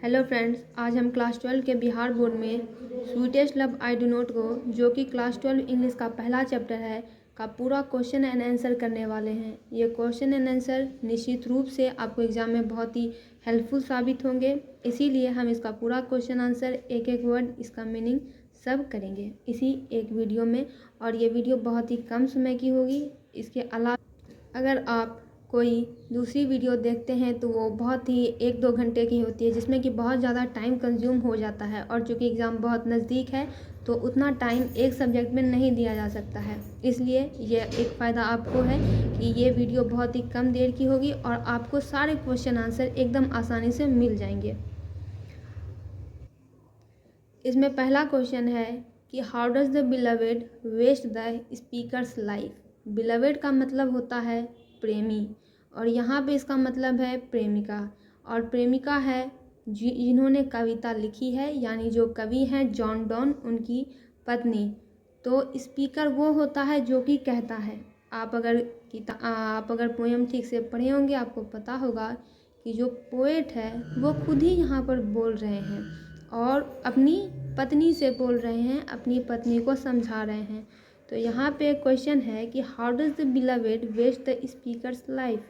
Hello friends, आज हम class 12 के बिहार बोर्ड में sweetest love I do not को, जो कि क्लास 12 इंग्लिश का पहला चैप्टर है, का पूरा क्वेश्चन एंड आंसर करने वाले हैं। ये क्वेश्चन एंड आंसर निश्चित रूप से आपको एग्जाम में बहुत ही हेल्पफुल साबित होंगे, इसीलिए हम इसका पूरा क्वेश्चन आंसर एक एक वर्ड, इसका मीनिंग सब करेंगे इसी एक वीडियो में। और ये वीडियो बहुत ही कम समय की होगी। इसके अलावा अगर आप कोई दूसरी वीडियो देखते हैं तो वो बहुत ही 1-2 घंटे की होती है, जिसमें कि बहुत ज़्यादा टाइम कंज्यूम हो जाता है। और चूँकि एग्ज़ाम बहुत नज़दीक है तो उतना टाइम एक सब्जेक्ट में नहीं दिया जा सकता है, इसलिए ये एक फ़ायदा आपको है कि ये वीडियो बहुत ही कम देर की होगी और आपको सारे क्वेश्चन आंसर एकदम आसानी से मिल जाएंगे। इसमें पहला क्वेश्चन है कि how does the beloved waste the speaker's life. Beloved का मतलब होता है प्रेमी, और यहाँ पे इसका मतलब है प्रेमिका। और प्रेमिका है जिन्होंने कविता लिखी है, यानी जो कवि हैं जॉन डॉन, उनकी पत्नी। तो स्पीकर वो होता है जो कि कहता है। आप अगर पोएम ठीक से पढ़े होंगे, आपको पता होगा कि जो पोएट है वो खुद ही यहाँ पर बोल रहे हैं और अपनी पत्नी से बोल रहे हैं, अपनी पत्नी को समझा रहे हैं। तो यहाँ पे एक क्वेश्चन है कि how does the beloved waste the speaker's life,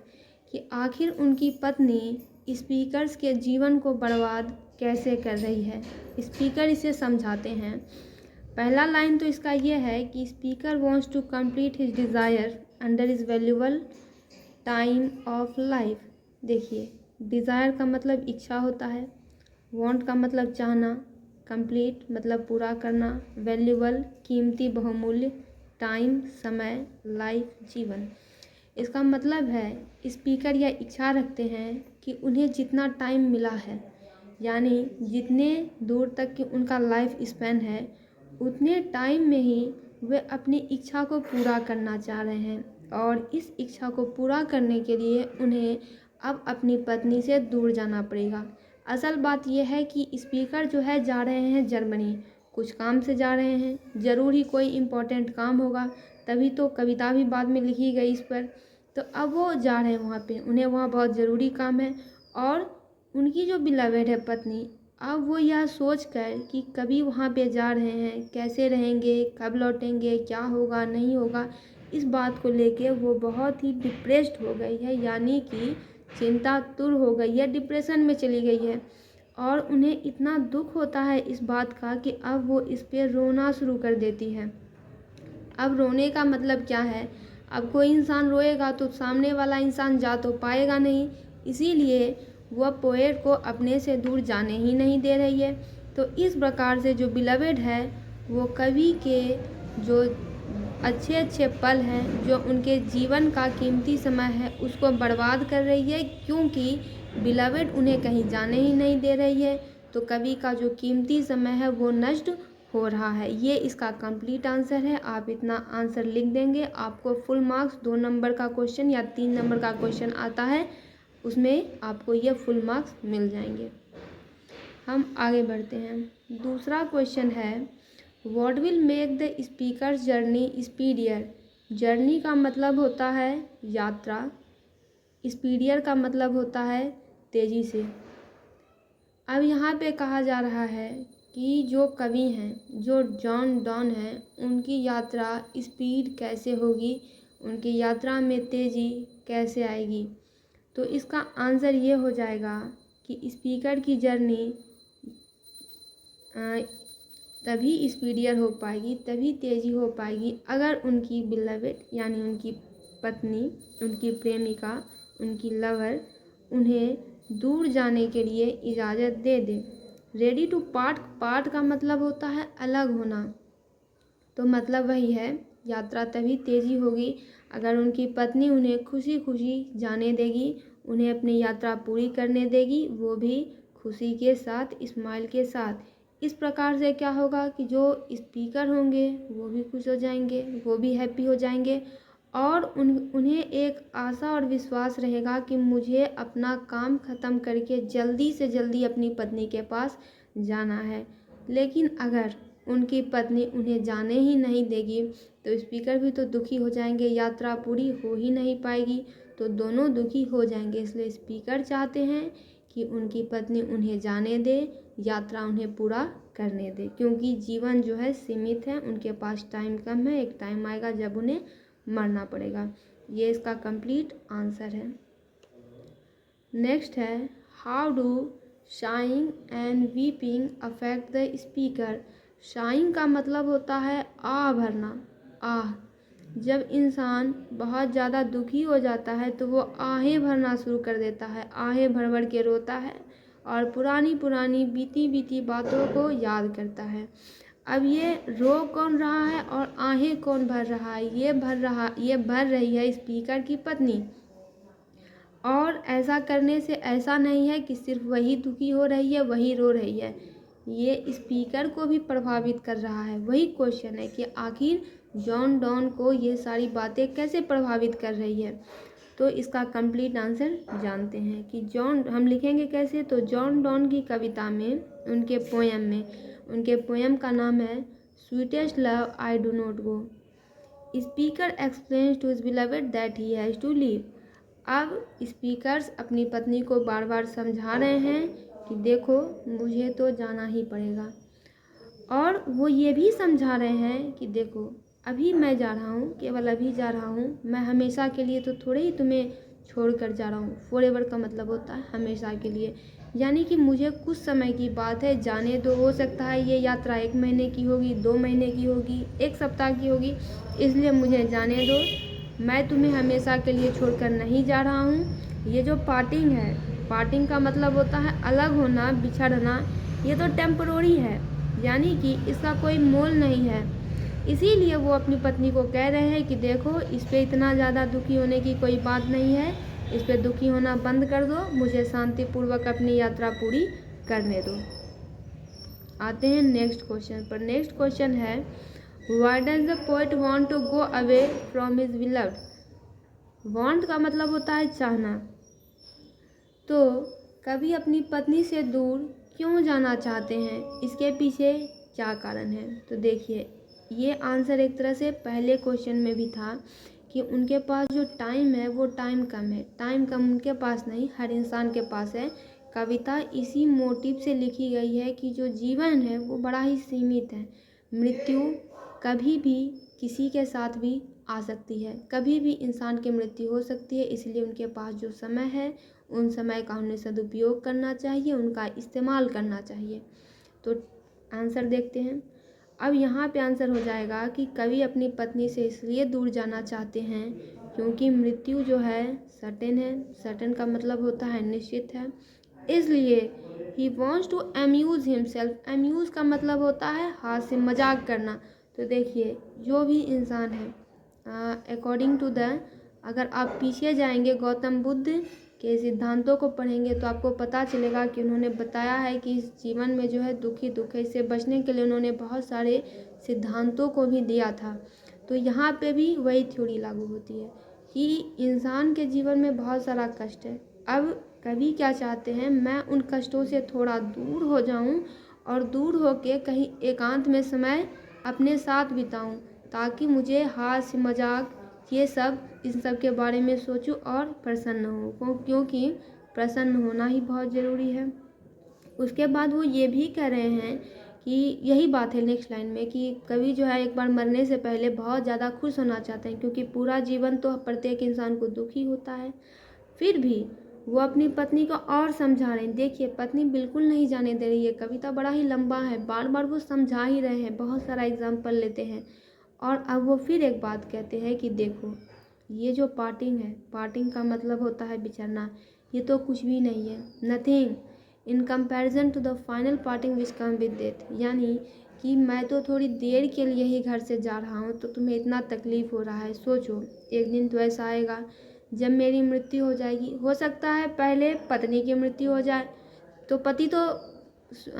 कि आखिर उनकी पत्नी स्पीकर्स के जीवन को बर्बाद कैसे कर रही है। स्पीकर इसे समझाते हैं। पहला लाइन तो इसका ये है कि speaker wants to complete his desire under is valuable time of life. देखिए, डिज़ायर का मतलब इच्छा होता है, वांट का मतलब चाहना, कंप्लीट मतलब पूरा करना, वैल्यूबल कीमती बहुमूल्य, टाइम समय, लाइफ जीवन। इसका मतलब है स्पीकर यह इच्छा रखते हैं कि उन्हें जितना टाइम मिला है, यानी जितने दूर तक कि उनका लाइफ स्पैन है, उतने टाइम में ही वे अपनी इच्छा को पूरा करना चाह रहे हैं। और इस इच्छा को पूरा करने के लिए उन्हें अब अपनी पत्नी से दूर जाना पड़ेगा। असल बात यह है कि स्पीकर जो है जा रहे हैं जर्मनी, कुछ काम से जा रहे हैं, ज़रूर ही कोई इम्पोर्टेंट काम होगा, तभी तो कविता भी बाद में लिखी गई इस पर। तो अब वो जा रहे हैं वहाँ पे, उन्हें वहाँ बहुत ज़रूरी काम है। और उनकी जो बिलवेड है पत्नी, अब वो यह सोच कर कि कभी वहाँ पे जा रहे हैं, कैसे रहेंगे, कब लौटेंगे, क्या होगा नहीं होगा, इस बात को लेके वो बहुत ही डिप्रेस्ड हो गई है, यानी कि चिंतातुर हो गई है, डिप्रेशन में चली गई है। और उन्हें इतना दुख होता है इस बात का कि अब वो इस पर रोना शुरू कर देती है। अब रोने का मतलब क्या है, अब कोई इंसान रोएगा तो सामने वाला इंसान जा तो पाएगा नहीं, इसीलिए वह पोएट को अपने से दूर जाने ही नहीं दे रही है। तो इस प्रकार से जो बिलवेड है वो कवि के जो अच्छे अच्छे पल हैं, जो उनके जीवन का कीमती समय है, उसको बर्बाद कर रही है, क्योंकि बिलवेड उन्हें कहीं जाने ही नहीं दे रही है। तो कवि का जो कीमती समय है वो नष्ट हो रहा है। ये इसका कंप्लीट आंसर है। आप इतना आंसर लिख देंगे, आपको फुल मार्क्स 2 नंबर का क्वेश्चन या 3 नंबर का क्वेश्चन आता है, उसमें आपको ये फुल मार्क्स मिल जाएंगे। हम आगे बढ़ते हैं। दूसरा क्वेश्चन है what will make the speaker journey speedier. Journey का मतलब होता है यात्रा, स्पीडियर का मतलब होता है तेज़ी से। अब यहाँ पे कहा जा रहा है कि जो कवि हैं, जो जॉन डॉन हैं, उनकी यात्रा स्पीड कैसे होगी, उनकी यात्रा में तेज़ी कैसे आएगी। तो इसका आंसर ये हो जाएगा कि स्पीकर की जर्नी तभी स्पीडियर हो पाएगी, तभी तेज़ी हो पाएगी, अगर उनकी बिलवेड यानी उनकी पत्नी, उनकी प्रेमिका, उनकी लवर उन्हें दूर जाने के लिए इजाज़त दे दे। रेडी टू पार्ट, पार्ट का मतलब होता है अलग होना, तो मतलब वही है, यात्रा तभी तेज़ी होगी अगर उनकी पत्नी उन्हें खुशी खुशी जाने देगी, उन्हें अपनी यात्रा पूरी करने देगी, वो भी खुशी के साथ, स्माइल के साथ। इस प्रकार से क्या होगा कि जो स्पीकर होंगे वो भी खुश हो जाएंगे, वो भी हैप्पी हो जाएंगे, और उन्हें एक आशा और विश्वास रहेगा कि मुझे अपना काम ख़त्म करके जल्दी से जल्दी अपनी पत्नी के पास जाना है। लेकिन अगर उनकी पत्नी उन्हें जाने ही नहीं देगी तो स्पीकर भी तो दुखी हो जाएंगे, यात्रा पूरी हो ही नहीं पाएगी, तो दोनों दुखी हो जाएंगे। इसलिए स्पीकर चाहते हैं कि उनकी पत्नी उन्हें जाने दे, यात्रा उन्हें पूरा करने दे, क्योंकि जीवन जो है सीमित है, उनके पास टाइम कम है, एक टाइम आएगा जब उन्हें मरना पड़ेगा। ये इसका कंप्लीट आंसर है। नेक्स्ट है, how do sharing and weeping affect the speaker. Sharing का मतलब होता है आह भरना, आह। जब इंसान बहुत ज़्यादा दुखी हो जाता है तो वो आहें भरना शुरू कर देता है, आहें भर भर के रोता है और पुरानी पुरानी बीती बीती बातों को याद करता है। अब ये रो कौन रहा है और आहें कौन भर रहा है? ये भर रही है स्पीकर की पत्नी। और ऐसा करने से ऐसा नहीं है कि सिर्फ वही दुखी हो रही है, वही रो रही है, ये स्पीकर को भी प्रभावित कर रहा है। वही क्वेश्चन है कि आखिर जॉन डॉन को ये सारी बातें कैसे प्रभावित कर रही है। तो इसका कंप्लीट आंसर जानते हैं कि हम लिखेंगे कैसे। तो जॉन डॉन की कविता में, उनके पोएम का नाम है sweetest love I do not go. Speaker explains to his beloved that he has to leave. अब स्पीकर्स अपनी पत्नी को बार बार समझा रहे हैं कि देखो मुझे तो जाना ही पड़ेगा, और वो ये भी समझा रहे हैं कि देखो अभी मैं जा रहा हूँ, केवल अभी जा रहा हूँ, मैं हमेशा के लिए तो थोड़े ही तुम्हें छोड़ कर जा रहा हूँ। फॉरएवर का मतलब होता है हमेशा के लिए, यानी कि मुझे कुछ समय की बात है, जाने दो। हो सकता है ये यात्रा 1 महीने की होगी, 2 महीने की होगी, 1 सप्ताह की होगी, इसलिए मुझे जाने दो। मैं तुम्हें हमेशा के लिए छोड़कर नहीं जा रहा हूँ। ये जो पार्टिंग है, पार्टिंग का मतलब होता है अलग होना, बिछड़ना, ये तो टेम्परोरी है, यानी कि इसका कोई मोल नहीं है। इसीलिए वो अपनी पत्नी को कह रहे हैं कि देखो इस पे इतना ज़्यादा दुखी होने की कोई बात नहीं है, इस पे दुखी होना बंद कर दो, मुझे शांतिपूर्वक अपनी यात्रा पूरी करने दो। आते हैं नेक्स्ट क्वेश्चन पर। नेक्स्ट क्वेश्चन है, Why does the poet want to go away from his beloved? Want का मतलब होता है चाहना। तो कवि अपनी पत्नी से दूर क्यों जाना चाहते हैं, इसके पीछे क्या कारण है? तो देखिए, ये आंसर एक तरह से पहले क्वेश्चन में भी था कि उनके पास जो टाइम है वो टाइम कम है। टाइम कम उनके पास नहीं, हर इंसान के पास है। कविता इसी मोटिव से लिखी गई है कि जो जीवन है वो बड़ा ही सीमित है। मृत्यु कभी भी किसी के साथ भी आ सकती है, कभी भी इंसान की मृत्यु हो सकती है। इसलिए उनके पास जो समय है उन समय का उन्हें सदुपयोग करना चाहिए, उनका इस्तेमाल करना चाहिए। तो आंसर देखते हैं। अब यहाँ पे आंसर हो जाएगा कि कवि अपनी पत्नी से इसलिए दूर जाना चाहते हैं क्योंकि मृत्यु जो है सर्टेन है। सर्टेन का मतलब होता है निश्चित है। इसलिए he wants to amuse himself. Amuse का मतलब होता है हास्य मजाक करना। तो देखिए, जो भी इंसान है अकॉर्डिंग टू द, अगर आप पीछे जाएंगे गौतम बुद्ध के सिद्धांतों को पढ़ेंगे तो आपको पता चलेगा कि उन्होंने बताया है कि इस जीवन में जो है दुख ही दुख है। इससे बचने के लिए उन्होंने बहुत सारे सिद्धांतों को भी दिया था। तो यहाँ पे भी वही थ्योरी लागू होती है कि इंसान के जीवन में बहुत सारा कष्ट है। अब कवि क्या चाहते हैं, मैं उन कष्टों से थोड़ा दूर हो जाऊं और दूर होके कहीं एकांत में समय अपने साथ बिताऊं, ताकि मुझे हास्य मजाक ये सब, इन सब के बारे में सोचूं और प्रसन्न हो, क्योंकि प्रसन्न होना ही बहुत ज़रूरी है। उसके बाद वो ये भी कह रहे हैं कि यही बात है नेक्स्ट लाइन में कि कवि जो है एक बार मरने से पहले बहुत ज़्यादा खुश होना चाहते हैं, क्योंकि पूरा जीवन तो प्रत्येक इंसान को दुखी होता है। फिर भी वो अपनी पत्नी को और समझा रहे हैं। देखिए, पत्नी बिल्कुल नहीं जाने दे रही है। कविता बड़ा ही लंबा है, बार बार वो समझा ही रहे हैं, बहुत सारा एग्जाम्पल लेते हैं। और अब वो फिर एक बात कहते हैं कि देखो ये जो पार्टिंग है, पार्टिंग का मतलब होता है बिछड़ना, ये तो कुछ भी नहीं है, nothing in comparison to the final parting which come with death. यानी कि मैं तो थोड़ी देर के लिए ही घर से जा रहा हूँ तो तुम्हें इतना तकलीफ़ हो रहा है। सोचो एक दिन तो ऐसा आएगा जब मेरी मृत्यु हो जाएगी। हो सकता है पहले पत्नी की मृत्यु हो जाए, तो पति तो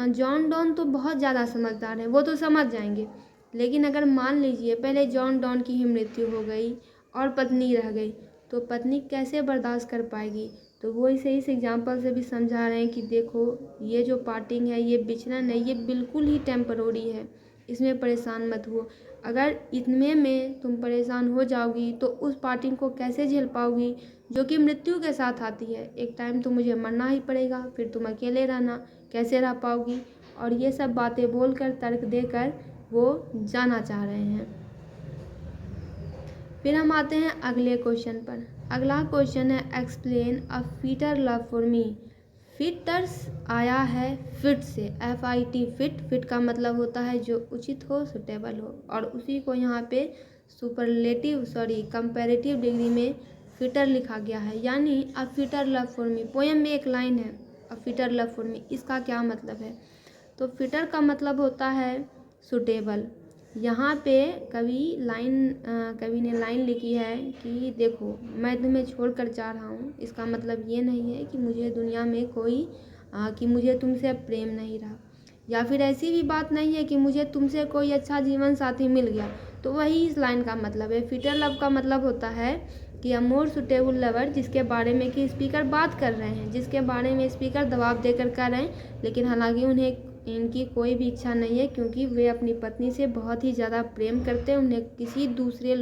जॉन डॉन तो बहुत ज़्यादा समझदार है, वो तो समझ जाएंगे। लेकिन अगर मान लीजिए पहले जॉन डॉन की ही मृत्यु हो गई और पत्नी रह गई, तो पत्नी कैसे बर्दाश्त कर पाएगी। तो वो इसे इस एग्जाम्पल से भी समझा रहे हैं कि देखो ये जो पार्टिंग है, ये बिछड़न है, ये बिल्कुल ही टेम्परोरी है, इसमें परेशान मत हो। अगर इतने में तुम परेशान हो जाओगी तो उस पार्टिंग को कैसे झेल पाओगी जो कि मृत्यु के साथ आती है। एक टाइम तो मुझे मरना ही पड़ेगा, फिर तुम अकेले रहना, कैसे रह पाओगी। और ये सब बातें बोलकर, तर्क देकर वो जाना चाह रहे हैं। फिर हम आते हैं अगले क्वेश्चन पर। अगला क्वेश्चन है explain a fitter love for me. Fitters आया है फिट से, FIT फिट। फिट का मतलब होता है जो उचित हो, सुटेबल हो, और उसी को यहाँ पे कंपैरेटिव डिग्री में फिटर लिखा गया है। यानी a fitter love for me, poem में एक लाइन है a fitter love for me, इसका क्या मतलब है? तो फिटर का मतलब होता है सुटेबल। यहाँ पे कवि ने लाइन लिखी है कि देखो मैं तुम्हें छोड़कर जा रहा हूँ, इसका मतलब ये नहीं है कि मुझे दुनिया में कि मुझे तुमसे अब प्रेम नहीं रहा, या फिर ऐसी भी बात नहीं है कि मुझे तुमसे कोई अच्छा जीवन साथी मिल गया। तो वही इस लाइन का मतलब है। फिटर लव का मतलब होता है कि अ मोर सुटेबल लवर, जिसके बारे में कि स्पीकर बात कर रहे हैं, जिसके बारे में स्पीकर दबाव देकर कह रहे हैं, लेकिन हालांकि उन्हें इनकी कोई भी इच्छा नहीं है, क्योंकि वे अपनी पत्नी से बहुत ही ज़्यादा प्रेम करते हैं। उन्हें किसी दूसरे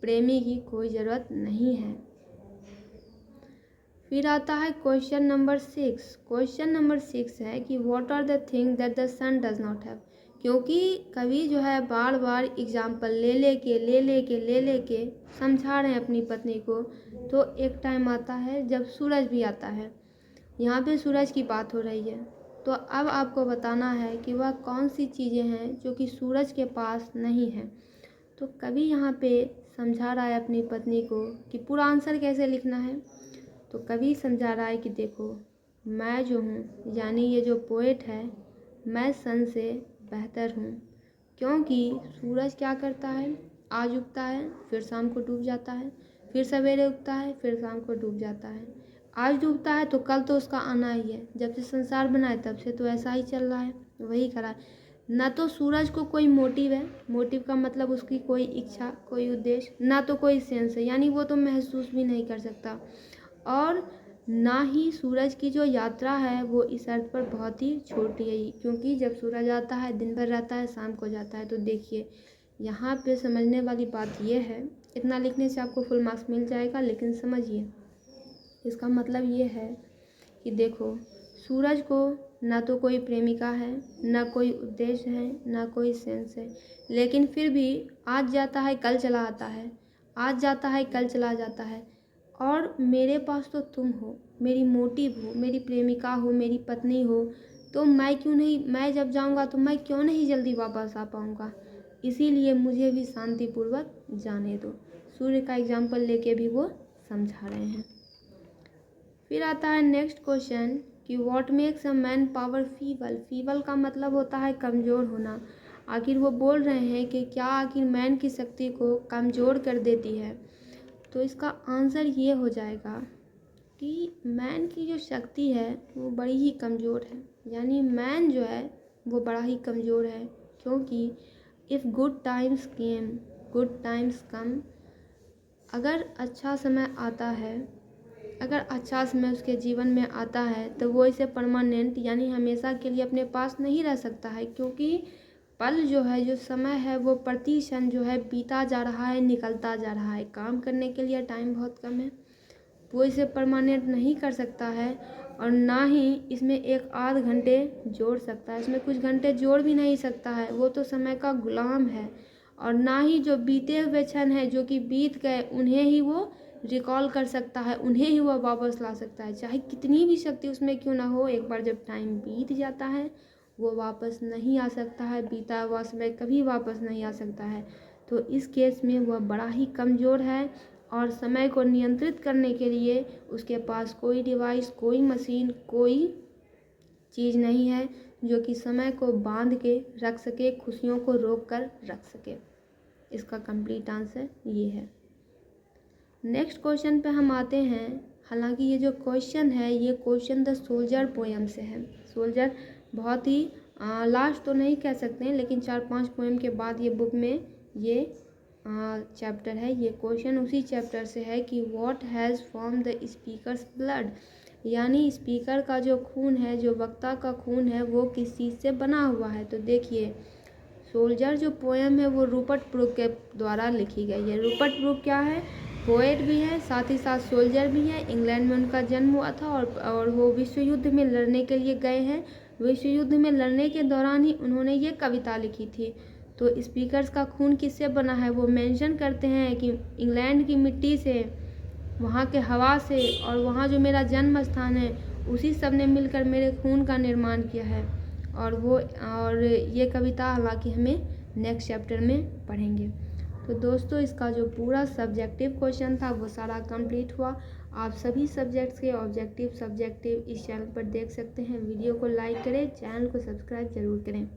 प्रेमी की कोई ज़रूरत नहीं है। फिर आता है क्वेश्चन नंबर 6। क्वेश्चन नंबर 6 है कि what are the thing that the sun does not have. क्योंकि कवि जो है बार बार एग्जाम्पल ले लेके समझा रहे हैं अपनी पत्नी को, तो एक टाइम आता है जब सूरज भी आता है। यहाँ पे सूरज की बात हो रही है, तो अब आपको बताना है कि वह कौन सी चीज़ें हैं जो कि सूरज के पास नहीं है। तो कवि यहाँ पे समझा रहा है अपनी पत्नी को कि पूरा आंसर कैसे लिखना है। तो कवि समझा रहा है कि देखो मैं जो हूँ, यानी ये जो पोएट है, मैं सन से बेहतर हूँ। क्योंकि सूरज क्या करता है, आज उगता है फिर शाम को डूब जाता है, फिर सवेरे उगता है फिर शाम को डूब जाता है। आज डूबता है तो कल तो उसका आना ही है। जब से संसार बना है तब से तो ऐसा ही चल रहा है, वही करा है। ना तो सूरज को कोई मोटिव है, मोटिव का मतलब उसकी कोई इच्छा, कोई उद्देश्य, ना तो कोई सेंस है, यानी वो तो महसूस भी नहीं कर सकता। और ना ही सूरज की जो यात्रा है वो इस अर्थ पर बहुत ही छोटी है, क्योंकि जब सूरज आता है दिन भर रहता है, शाम को जाता है। तो देखिए यहाँ पे समझने वाली बात ये है, इतना लिखने से आपको फुल मार्क्स मिल जाएगा, लेकिन समझिए इसका मतलब ये है कि देखो सूरज को ना तो कोई प्रेमिका है, ना कोई उद्देश्य है, ना कोई सेंस है, लेकिन फिर भी आज जाता है कल चला आता है, आज जाता है कल चला जाता है। और मेरे पास तो तुम हो, मेरी मोटिव हो, मेरी प्रेमिका हो, मेरी पत्नी हो, तो मैं क्यों नहीं, मैं जब जाऊंगा तो मैं क्यों नहीं जल्दी वापस आ पाऊंगा। इसीलिए मुझे भी शांतिपूर्वक जाने दो। सूर्य का एग्जाम्पल लेके भी वो समझा रहे हैं। फिर आता है नेक्स्ट क्वेश्चन कि what makes a man power feeble. Feeble का मतलब होता है कमज़ोर होना। आखिर वो बोल रहे हैं कि क्या आखिर मैन की शक्ति को कमज़ोर कर देती है। तो इसका आंसर ये हो जाएगा कि मैन की जो शक्ति है वो बड़ी ही कमज़ोर है, यानी मैन जो है वो बड़ा ही कमज़ोर है। क्योंकि if good times came good times come, अगर अच्छा समय आता है, अगर अच्छा समय उसके जीवन में आता है तो वो इसे परमानेंट यानी हमेशा के लिए अपने पास नहीं रह सकता है। क्योंकि पल जो है, जो समय है, वो प्रति क्षण जो है बीता जा रहा है, निकलता जा रहा है। काम करने के लिए टाइम बहुत कम है, वो इसे परमानेंट नहीं कर सकता है, और ना ही इसमें एक आध घंटे जोड़ सकता है, इसमें कुछ घंटे जोड़ भी नहीं सकता है। वो तो समय का गुलाम है। और ना ही जो बीते हुए क्षण है, जो कि बीत गए, उन्हें ही वो रिकॉल कर सकता है, उन्हें ही वह वापस ला सकता है। चाहे कितनी भी शक्ति उसमें क्यों ना हो, एक बार जब टाइम बीत जाता है वो वापस नहीं आ सकता है। बीता हुआ समय कभी वापस नहीं आ सकता है। तो इस केस में वह बड़ा ही कमज़ोर है, और समय को नियंत्रित करने के लिए उसके पास कोई डिवाइस, कोई मशीन, कोई चीज़ नहीं है जो कि समय को बांध के रख सके, खुशियों को रोक कर रख सके। इसका कंप्लीट आंसर ये है। नेक्स्ट क्वेश्चन पे हम आते हैं। हालांकि ये जो क्वेश्चन है, ये क्वेश्चन द सोल्जर पोएम से है। सोल्जर बहुत ही लास्ट तो नहीं कह सकते हैं, लेकिन 4-5 पोएम के बाद ये बुक में ये चैप्टर है। ये क्वेश्चन उसी चैप्टर से है कि what has form the speakers blood, यानी स्पीकर का जो खून है, जो वक्ता का खून है, वो किस चीज़ से बना हुआ है। तो देखिए सोल्जर जो पोएम है वो रूपर्ट ब्रूक के द्वारा लिखी गई है। रूपर्ट ब्रूक क्या है? पोएट भी है, साथ ही साथ सोल्जर भी है। इंग्लैंड में उनका जन्म हुआ था और वो विश्व युद्ध में लड़ने के लिए गए हैं। विश्व युद्ध में लड़ने के दौरान ही उन्होंने ये कविता लिखी थी। तो स्पीकर्स का खून किससे बना है वो मेंशन करते हैं कि इंग्लैंड की मिट्टी से, वहाँ के हवा से, और वहाँ जो मेरा जन्म स्थान है उसी सब ने मिलकर मेरे खून का निर्माण किया है। और ये कविता हालांकि हमें नेक्स्ट चैप्टर में पढ़ेंगे। तो दोस्तों इसका जो पूरा सब्जेक्टिव क्वेश्चन था वो सारा कंप्लीट हुआ। आप सभी सब्जेक्ट्स के ऑब्जेक्टिव सब्जेक्टिव इस चैनल पर देख सकते हैं। वीडियो को लाइक करें, चैनल को सब्सक्राइब जरूर करें।